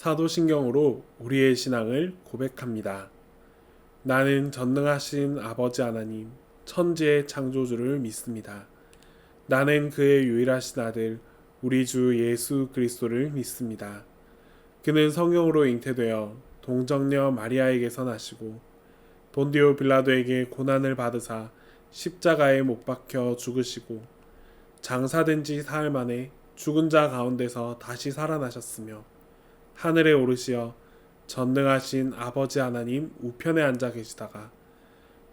사도신경으로 우리의 신앙을 고백합니다. 나는 전능하신 아버지 하나님, 천지의 창조주를 믿습니다. 나는 그의 유일하신 아들, 우리 주 예수 그리스도를 믿습니다. 그는 성령으로 잉태되어 동정녀 마리아에게서 나시고 본디오 빌라도에게 고난을 받으사 십자가에 못 박혀 죽으시고 장사된 지 사흘 만에 죽은 자 가운데서 다시 살아나셨으며 하늘에 오르시어 전능하신 아버지 하나님 우편에 앉아 계시다가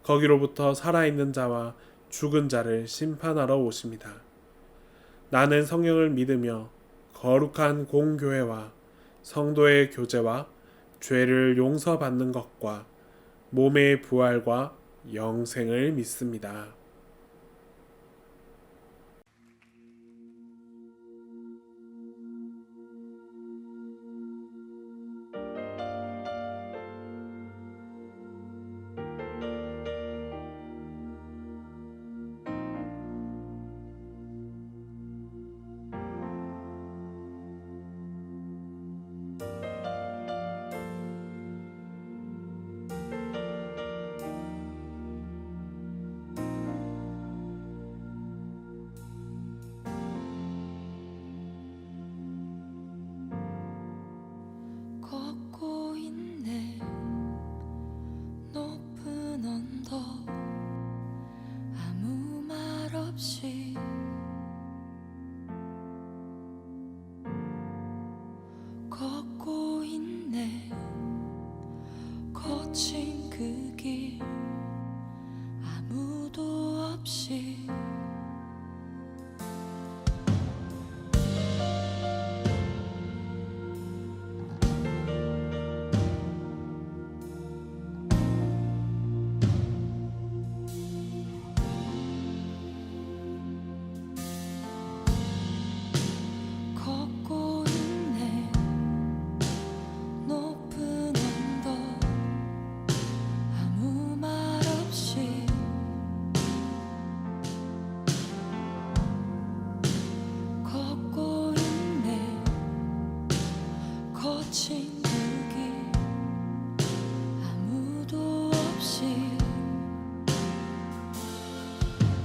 거기로부터 살아있는 자와 죽은 자를 심판하러 오십니다. 나는 성령을 믿으며 거룩한 공교회와 성도의 교제와 죄를 용서받는 것과 몸의 부활과 영생을 믿습니다. 걷고 있네 높은 언덕 아무 말 없이 걷고 있네 거친 그 길 아무도 없이 걷고 있네 높은 언덕 아무 말 없이 걷고 있네 거친 그 길 아무도 없이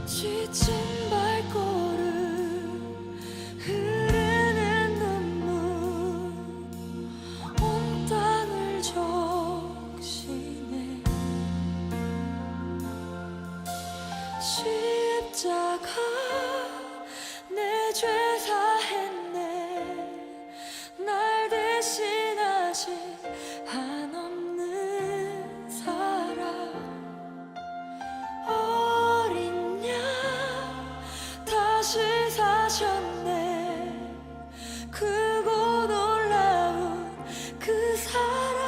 지친 발걸음 흐르는 눈물 온 땅을 적시네 십자가 내 죄 사했네 날 대신하신 한없는 사랑 어린 양 다시 사셨네 크고 놀라운 그 사랑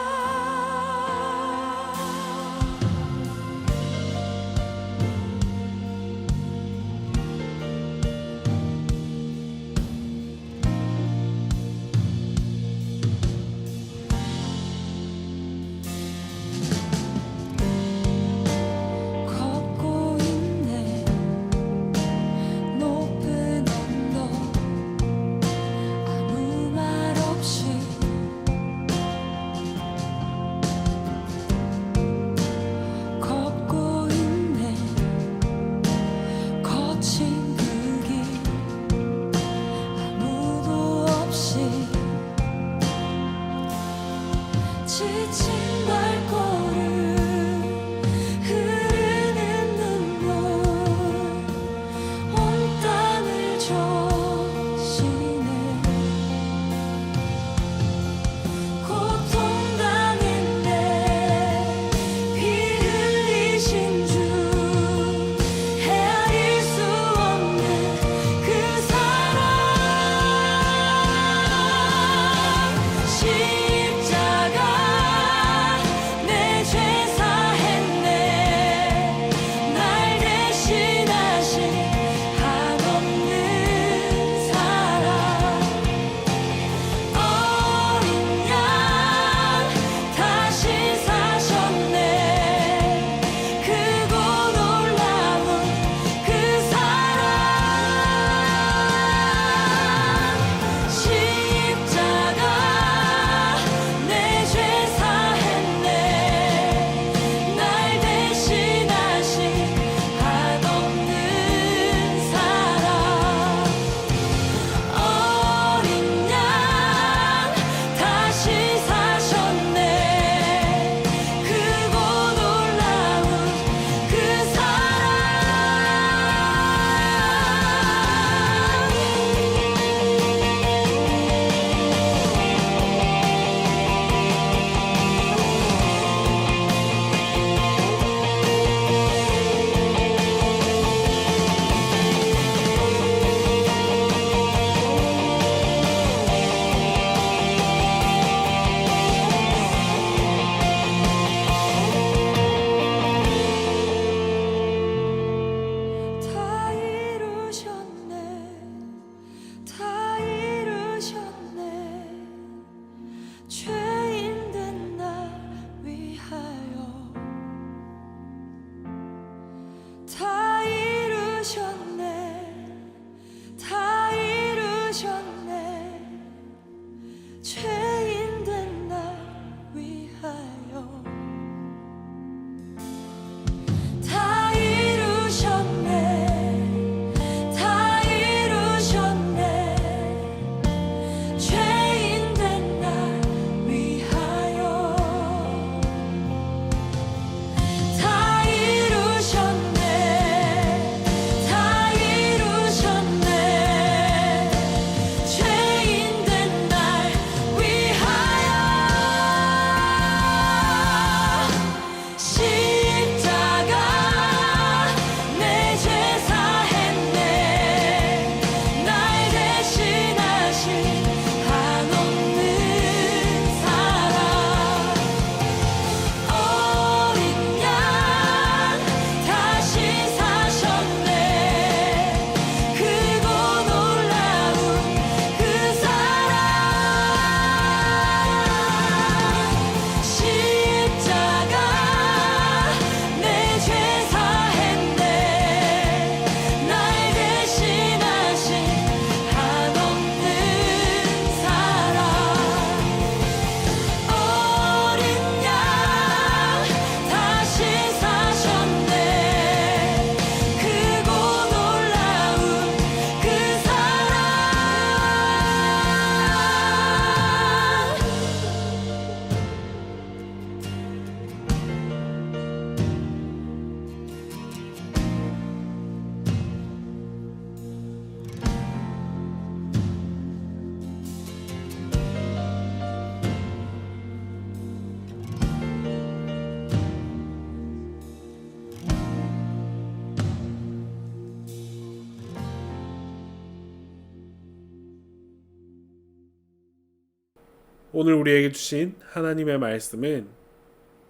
오늘 우리에게 주신 하나님의 말씀은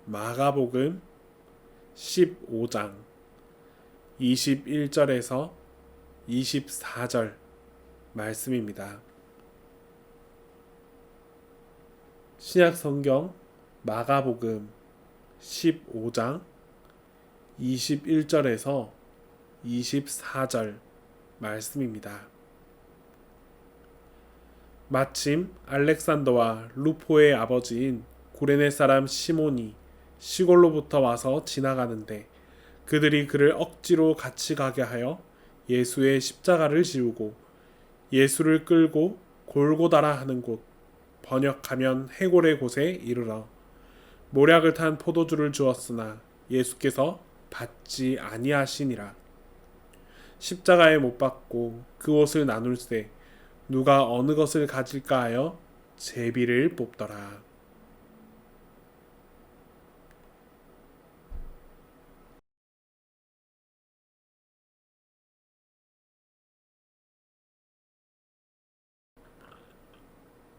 마가복음 15장 21절에서 24절 말씀입니다. 신약 성경 마가복음 15장 21절에서 24절 말씀입니다. 마침 알렉산더와 루포의 아버지인 구레네 사람 시몬이 시골로부터 와서 지나가는데 그들이 그를 억지로 같이 가게 하여 예수의 십자가를 지우고 예수를 끌고 골고다라 하는 곳, 번역하면 해골의 곳에 이르러 모략을 탄 포도주를 주었으나 예수께서 받지 아니하시니라. 십자가에 못 박고 그 옷을 나눌세 누가 어느 것을 가질까 하여 제비를 뽑더라.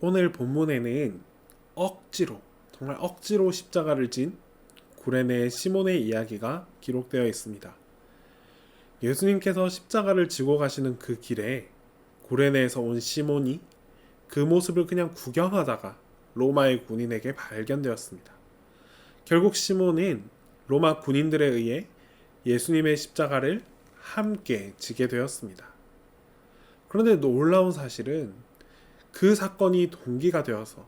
오늘 본문에는 정말 억지로 십자가를 진 구레네 시몬의 이야기가 기록되어 있습니다. 예수님께서 십자가를 지고 가시는 그 길에 구레네에서 온 시몬이 그 모습을 그냥 구경하다가 로마의 군인에게 발견되었습니다. 결국 시몬은 로마 군인들에 의해 예수님의 십자가를 함께 지게 되었습니다. 그런데 놀라운 사실은 그 사건이 동기가 되어서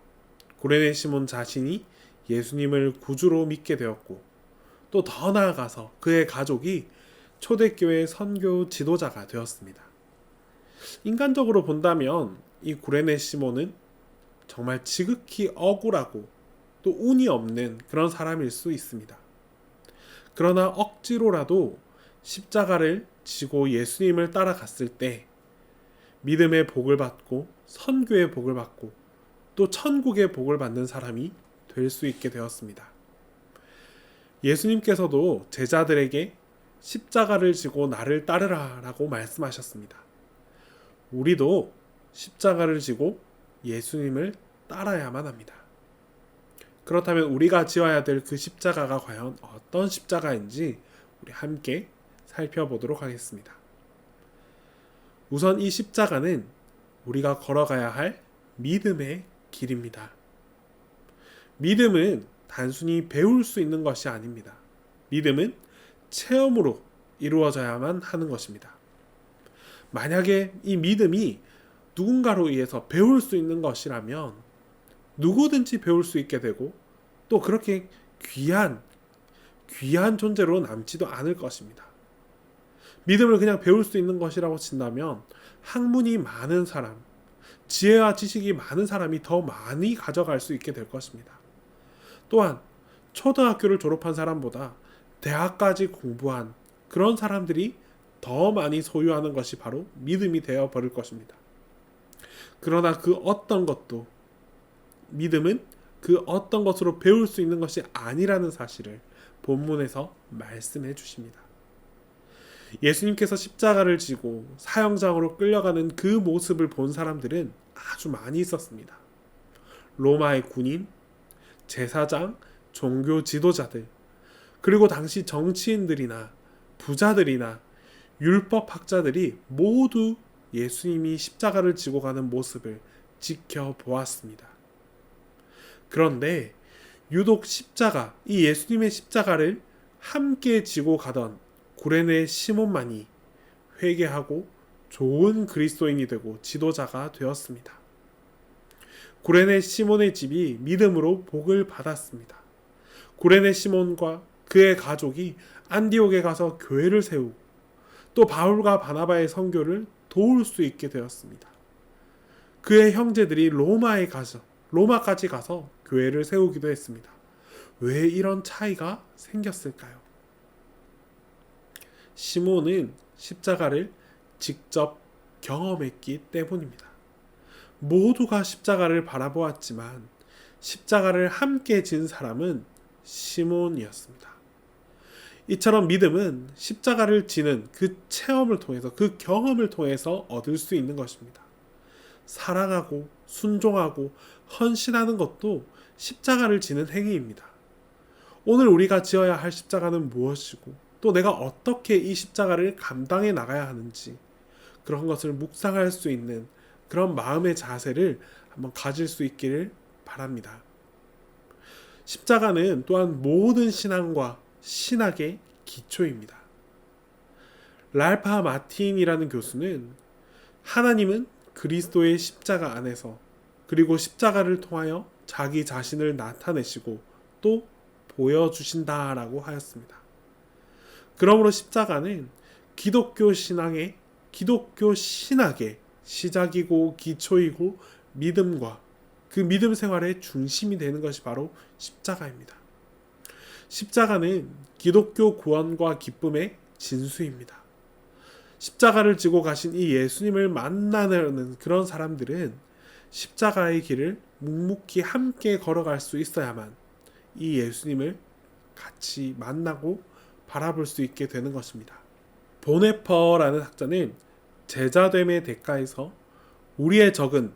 구레네 시몬 자신이 예수님을 구주로 믿게 되었고 또 더 나아가서 그의 가족이 초대교회 선교 지도자가 되었습니다. 인간적으로 본다면 이 구레네 시몬은 정말 지극히 억울하고 또 운이 없는 그런 사람일 수 있습니다. 그러나 억지로라도 십자가를 지고 예수님을 따라갔을 때 믿음의 복을 받고 선교의 복을 받고 또 천국의 복을 받는 사람이 될 수 있게 되었습니다. 예수님께서도 제자들에게 십자가를 지고 나를 따르라 라고 말씀하셨습니다. 우리도 십자가를 지고 예수님을 따라야만 합니다. 그렇다면 우리가 지어야 될 그 십자가가 과연 어떤 십자가인지 우리 함께 살펴보도록 하겠습니다. 우선 이 십자가는 우리가 걸어가야 할 믿음의 길입니다. 믿음은 단순히 배울 수 있는 것이 아닙니다. 믿음은 체험으로 이루어져야만 하는 것입니다. 만약에 이 믿음이 누군가로 의해서 배울 수 있는 것이라면 누구든지 배울 수 있게 되고 또 그렇게 귀한 존재로 남지도 않을 것입니다. 믿음을 그냥 배울 수 있는 것이라고 친다면 학문이 많은 사람, 지혜와 지식이 많은 사람이 더 많이 가져갈 수 있게 될 것입니다. 또한 초등학교를 졸업한 사람보다 대학까지 공부한 그런 사람들이 더 많이 소유하는 것이 바로 믿음이 되어 버릴 것입니다. 그러나 믿음은 그 어떤 것으로 배울 수 있는 것이 아니라는 사실을 본문에서 말씀해 주십니다. 예수님께서 십자가를 지고 사형장으로 끌려가는 그 모습을 본 사람들은 아주 많이 있었습니다. 로마의 군인, 제사장, 종교 지도자들, 그리고 당시 정치인들이나 부자들이나 율법학자들이 모두 예수님이 십자가를 지고 가는 모습을 지켜보았습니다. 그런데 유독 이 예수님의 십자가를 함께 지고 가던 구레네 시몬만이 회개하고 좋은 그리스도인이 되고 지도자가 되었습니다. 구레네 시몬의 집이 믿음으로 복을 받았습니다. 구레네 시몬과 그의 가족이 안디옥에 가서 교회를 세우고 또 바울과 바나바의 선교를 도울 수 있게 되었습니다. 그의 형제들이 로마까지 가서 교회를 세우기도 했습니다. 왜 이런 차이가 생겼을까요? 시몬은 십자가를 직접 경험했기 때문입니다. 모두가 십자가를 바라보았지만 십자가를 함께 진 사람은 시몬이었습니다. 이처럼 믿음은 십자가를 지는 그 체험을 통해서, 그 경험을 통해서 얻을 수 있는 것입니다. 사랑하고 순종하고 헌신하는 것도 십자가를 지는 행위입니다. 오늘 우리가 지어야 할 십자가는 무엇이고 또 내가 어떻게 이 십자가를 감당해 나가야 하는지 그런 것을 묵상할 수 있는 그런 마음의 자세를 한번 가질 수 있기를 바랍니다. 십자가는 또한 모든 신앙과 신학의 기초입니다. 랄파 마틴이라는 교수는 하나님은 그리스도의 십자가 안에서 그리고 십자가를 통하여 자기 자신을 나타내시고 또 보여주신다라고 하였습니다. 그러므로 십자가는 기독교 신학의 시작이고 기초이고 믿음과 그 믿음 생활의 중심이 되는 것이 바로 십자가입니다. 십자가는 기독교 구원과 기쁨의 진수입니다. 십자가를 지고 가신 이 예수님을 만나는 그런 사람들은 십자가의 길을 묵묵히 함께 걸어갈 수 있어야만 이 예수님을 같이 만나고 바라볼 수 있게 되는 것입니다. 보네퍼라는 학자는 제자됨의 대가에서 우리의 적은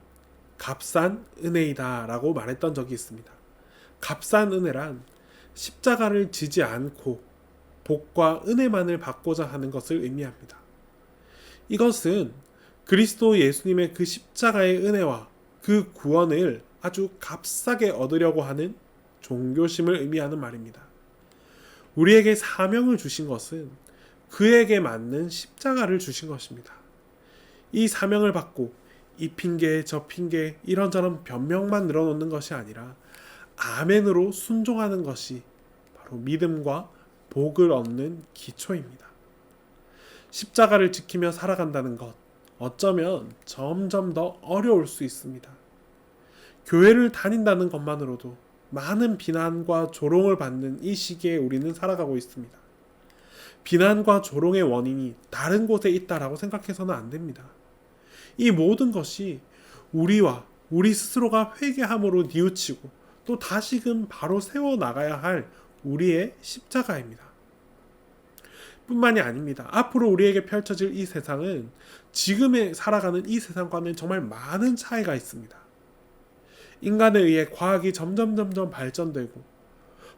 값싼 은혜이다 라고 말했던 적이 있습니다. 값싼 은혜란 십자가를 지지 않고 복과 은혜만을 받고자 하는 것을 의미합니다. 이것은 그리스도 예수님의 그 십자가의 은혜와 그 구원을 아주 값싸게 얻으려고 하는 종교심을 의미하는 말입니다. 우리에게 사명을 주신 것은 그에게 맞는 십자가를 주신 것입니다. 이 사명을 받고 이 핑계 저 핑계 이런저런 변명만 늘어놓는 것이 아니라 아멘으로 순종하는 것이 바로 믿음과 복을 얻는 기초입니다. 십자가를 지키며 살아간다는 것 어쩌면 점점 더 어려울 수 있습니다. 교회를 다닌다는 것만으로도 많은 비난과 조롱을 받는 이 시기에 우리는 살아가고 있습니다. 비난과 조롱의 원인이 다른 곳에 있다라고 생각해서는 안 됩니다. 이 모든 것이 우리와 우리 스스로가 회개함으로 뉘우치고 또 다시금 바로 세워나가야 할 우리의 십자가입니다. 뿐만이 아닙니다. 앞으로 우리에게 펼쳐질 이 세상은 지금에 살아가는 이 세상과는 정말 많은 차이가 있습니다. 인간에 의해 과학이 점점 발전되고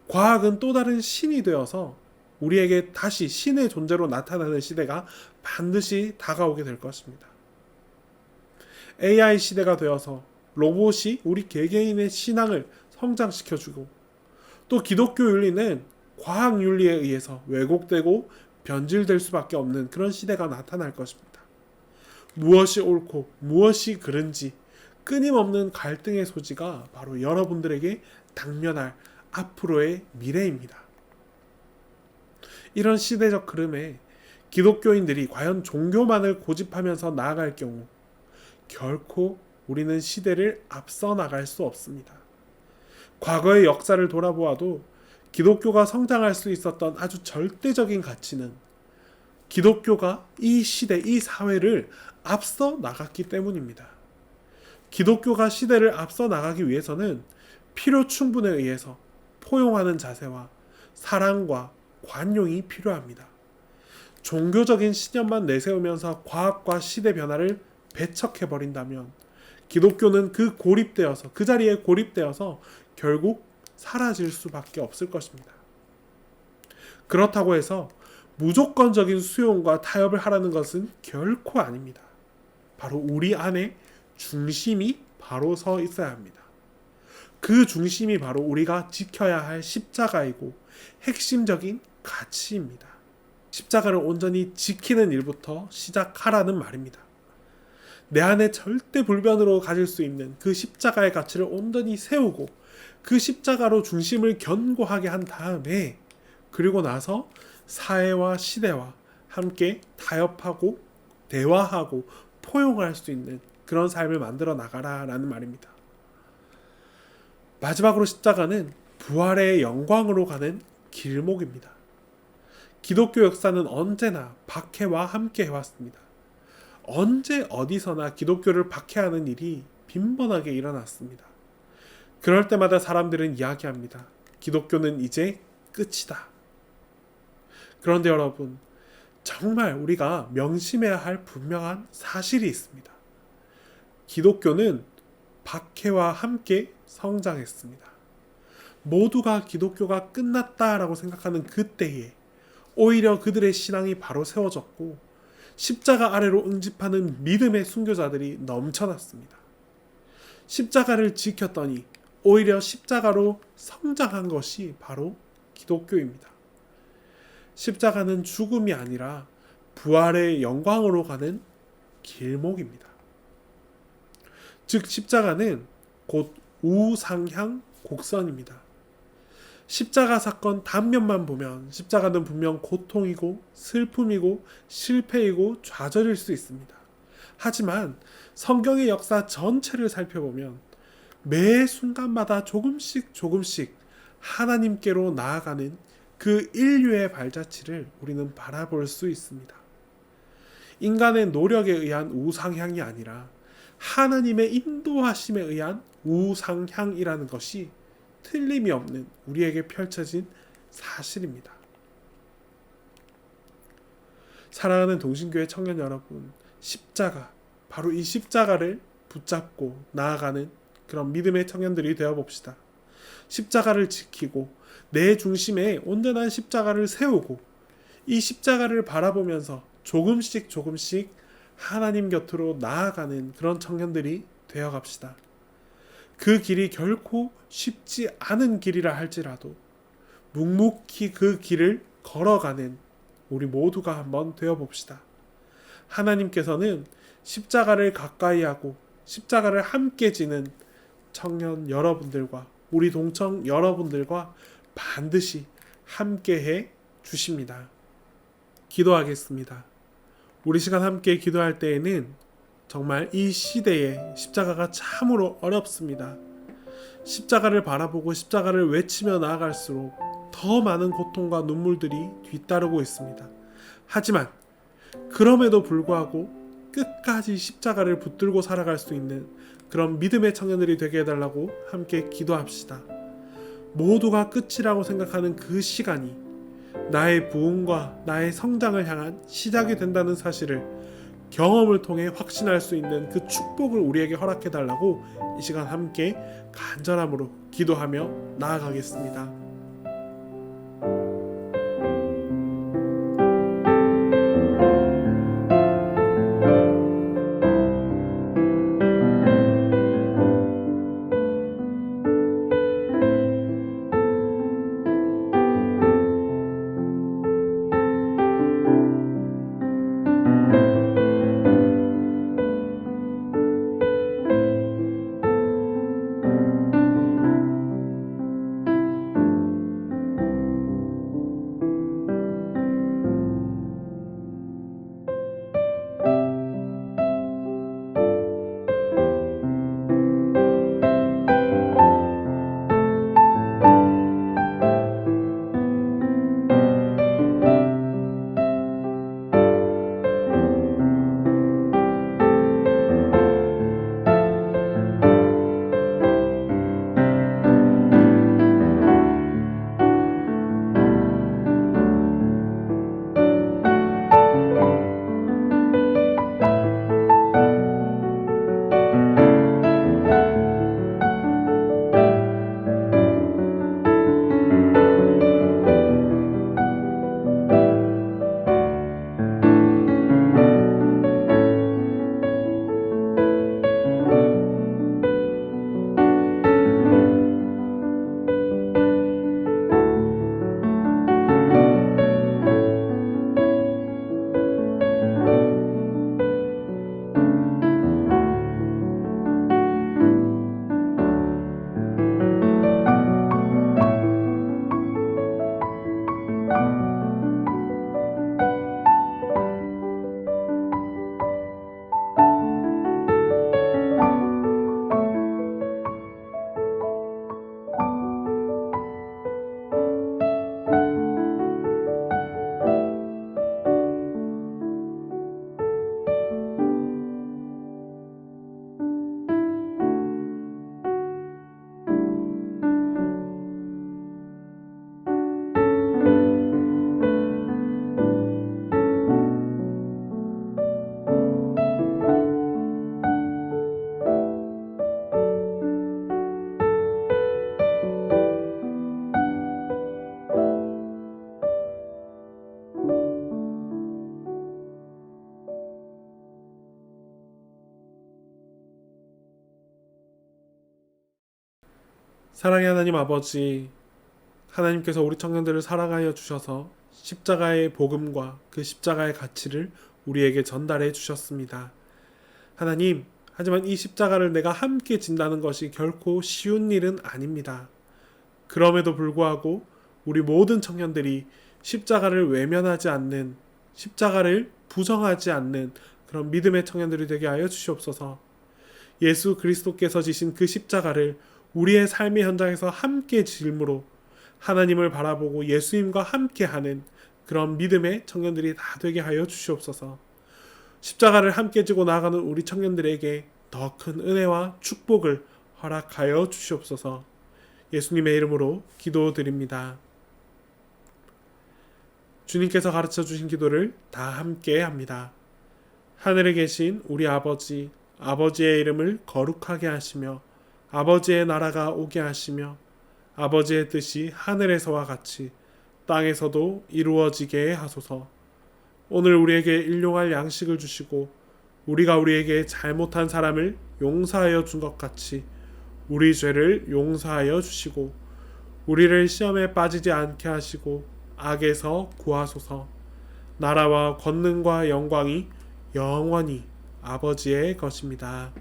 과학은 또 다른 신이 되어서 우리에게 다시 신의 존재로 나타나는 시대가 반드시 다가오게 될 것입니다. AI 시대가 되어서 로봇이 우리 개개인의 신앙을 성장시켜주고 또 기독교 윤리는 과학 윤리에 의해서 왜곡되고 변질될 수밖에 없는 그런 시대가 나타날 것입니다. 무엇이 옳고 무엇이 그른지 끊임없는 갈등의 소지가 바로 여러분들에게 당면할 앞으로의 미래입니다. 이런 시대적 흐름에 기독교인들이 과연 종교만을 고집하면서 나아갈 경우 결코 우리는 시대를 앞서 나갈 수 없습니다. 과거의 역사를 돌아보아도 기독교가 성장할 수 있었던 아주 절대적인 가치는 기독교가 이 시대, 이 사회를 앞서 나갔기 때문입니다. 기독교가 시대를 앞서 나가기 위해서는 필요 충분에 의해서 포용하는 자세와 사랑과 관용이 필요합니다. 종교적인 신념만 내세우면서 과학과 시대 변화를 배척해버린다면 기독교는 그 자리에 고립되어서 결국 사라질 수밖에 없을 것입니다. 그렇다고 해서 무조건적인 수용과 타협을 하라는 것은 결코 아닙니다. 바로 우리 안에 중심이 바로 서 있어야 합니다. 그 중심이 바로 우리가 지켜야 할 십자가이고 핵심적인 가치입니다. 십자가를 온전히 지키는 일부터 시작하라는 말입니다. 내 안에 절대 불변으로 가질 수 있는 그 십자가의 가치를 온전히 세우고 그 십자가로 중심을 견고하게 한 다음에 그리고 나서 사회와 시대와 함께 타협하고 대화하고 포용할 수 있는 그런 삶을 만들어 나가라라는 말입니다. 마지막으로 십자가는 부활의 영광으로 가는 길목입니다. 기독교 역사는 언제나 박해와 함께 해왔습니다. 언제 어디서나 기독교를 박해하는 일이 빈번하게 일어났습니다. 그럴 때마다 사람들은 이야기합니다. 기독교는 이제 끝이다. 그런데 여러분, 정말 우리가 명심해야 할 분명한 사실이 있습니다. 기독교는 박해와 함께 성장했습니다. 모두가 기독교가 끝났다라고 생각하는 그때에 오히려 그들의 신앙이 바로 세워졌고 십자가 아래로 응집하는 믿음의 순교자들이 넘쳐났습니다. 십자가를 지켰더니 오히려 십자가로 성장한 것이 바로 기독교입니다. 십자가는 죽음이 아니라 부활의 영광으로 가는 길목입니다. 즉 십자가는 곧 우상향 곡선입니다. 십자가 사건 단면만 보면 십자가는 분명 고통이고 슬픔이고 실패이고 좌절일 수 있습니다. 하지만 성경의 역사 전체를 살펴보면 매 순간마다 조금씩 하나님께로 나아가는 그 인류의 발자취를 우리는 바라볼 수 있습니다. 인간의 노력에 의한 우상향이 아니라 하나님의 인도하심에 의한 우상향이라는 것이 틀림이 없는 우리에게 펼쳐진 사실입니다. 사랑하는 동신교회 청년 여러분, 십자가, 바로 이 십자가를 붙잡고 나아가는 그런 믿음의 청년들이 되어봅시다. 십자가를 지키고 내 중심에 온전한 십자가를 세우고 이 십자가를 바라보면서 조금씩 하나님 곁으로 나아가는 그런 청년들이 되어갑시다. 그 길이 결코 쉽지 않은 길이라 할지라도 묵묵히 그 길을 걸어가는 우리 모두가 한번 되어봅시다. 하나님께서는 십자가를 가까이하고 십자가를 함께 지는 청년 여러분들과 우리 동청 여러분들과 반드시 함께해 주십니다. 기도하겠습니다. 우리 시간 함께 기도할 때에는 정말 이 시대에 십자가가 참으로 어렵습니다. 십자가를 바라보고 십자가를 외치며 나아갈수록 더 많은 고통과 눈물들이 뒤따르고 있습니다. 하지만 그럼에도 불구하고 끝까지 십자가를 붙들고 살아갈 수 있는 그런 믿음의 청년들이 되게 해달라고 함께 기도합시다. 모두가 끝이라고 생각하는 그 시간이 나의 부흥과 나의 성장을 향한 시작이 된다는 사실을 경험을 통해 확신할 수 있는 그 축복을 우리에게 허락해 달라고 이 시간 함께 간절함으로 기도하며 나아가겠습니다. 사랑의 하나님 아버지, 하나님께서 우리 청년들을 사랑하여 주셔서 십자가의 복음과 그 십자가의 가치를 우리에게 전달해 주셨습니다. 하나님, 하지만 이 십자가를 내가 함께 진다는 것이 결코 쉬운 일은 아닙니다. 그럼에도 불구하고 우리 모든 청년들이 십자가를 외면하지 않는, 십자가를 부정하지 않는 그런 믿음의 청년들이 되게 하여 주시옵소서. 예수 그리스도께서 지신 그 십자가를 우리의 삶의 현장에서 함께 짐으로 하나님을 바라보고 예수님과 함께하는 그런 믿음의 청년들이 다 되게 하여 주시옵소서. 십자가를 함께 지고 나아가는 우리 청년들에게 더 큰 은혜와 축복을 허락하여 주시옵소서. 예수님의 이름으로 기도드립니다. 주님께서 가르쳐 주신 기도를 다 함께 합니다. 하늘에 계신 우리 아버지, 아버지의 이름을 거룩하게 하시며 아버지의 나라가 오게 하시며 아버지의 뜻이 하늘에서와 같이 땅에서도 이루어지게 하소서. 오늘 우리에게 일용할 양식을 주시고 우리가 우리에게 잘못한 사람을 용서하여 준 것 같이 우리 죄를 용서하여 주시고 우리를 시험에 빠지지 않게 하시고 악에서 구하소서. 나라와 권능과 영광이 영원히 아버지의 것입니다.